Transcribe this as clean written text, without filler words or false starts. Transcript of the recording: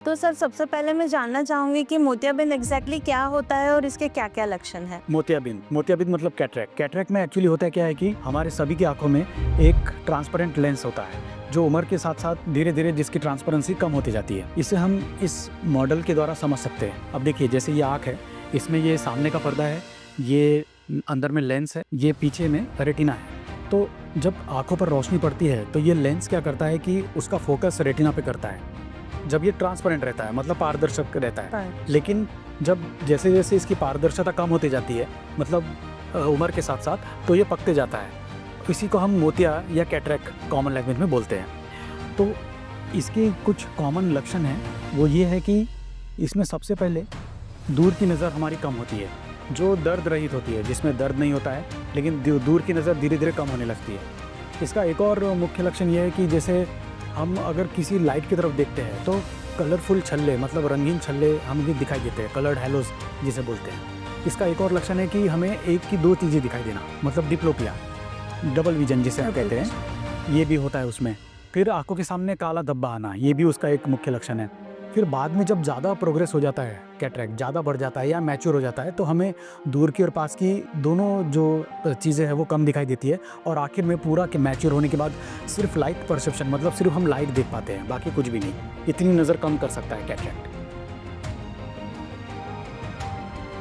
तो सर सबसे पहले मैं जानना चाहूँगी कि मोतियाबिंद एग्जैक्टली क्या होता है और इसके क्या-क्या लक्षण हैं? मोतियाबिंद मतलब कैटरैक्ट। कैटरैक्ट में एक्चुअली होता है क्या है कि हमारे सभी की आंखों में एक ट्रांसपेरेंट लेंस होता है, जो उम्र के साथ साथ धीरे धीरे जिसकी ट्रांसपेरेंसी कम होती जाती है। इसे हम इस मॉडल के द्वारा समझ सकते हैं। अब देखिए, जैसे ये आँख है, इसमें ये सामने का पर्दा है, ये अंदर में लेंस है, ये पीछे में रेटिना है। तो जब आंखों पर रोशनी पड़ती है तो ये लेंस क्या करता है कि उसका फोकस रेटिना पे करता है। जब ये ट्रांसपेरेंट रहता है, मतलब पारदर्शक रहता है। लेकिन जब जैसे जैसे इसकी पारदर्शिता कम होती जाती है, मतलब उम्र के साथ साथ, तो ये पकते जाता है। इसी को हम मोतिया या कैटरैक्ट कॉमन लैंग्वेज में बोलते हैं। तो इसके कुछ कॉमन लक्षण हैं, वो ये है कि इसमें सबसे पहले दूर की नज़र हमारी कम होती है, जो दर्द रहित होती है, जिसमें दर्द नहीं होता है, लेकिन दूर की नज़र धीरे धीरे कम होने लगती है। इसका एक और मुख्य लक्षण ये है कि जैसे हम अगर किसी लाइट की तरफ देखते हैं तो कलरफुल छल्ले, मतलब रंगीन छल्ले हमें दिखाई देते हैं, कलर्ड हैलोज जिसे बोलते हैं। इसका एक और लक्षण है कि हमें एक की दो चीज़ें दिखाई देना, मतलब डिप्लोपिया, डबल विजन जिसे हम कहते हैं, ये भी होता है उसमें। फिर आंखों के सामने काला धब्बा आना, ये भी उसका एक मुख्य लक्षण है। फिर बाद में जब ज़्यादा प्रोग्रेस हो जाता है, कैटरैक्ट ज़्यादा बढ़ जाता है या मैच्योर हो जाता है, तो हमें दूर की और पास की दोनों जो चीज़ें हैं वो कम दिखाई देती है, और आखिर में पूरा के मैच्योर होने के बाद सिर्फ लाइट परसेप्शन, मतलब सिर्फ हम लाइट देख पाते हैं, बाकी कुछ भी नहीं। इतनी नज़र कम कर सकता है कैटरैक्ट।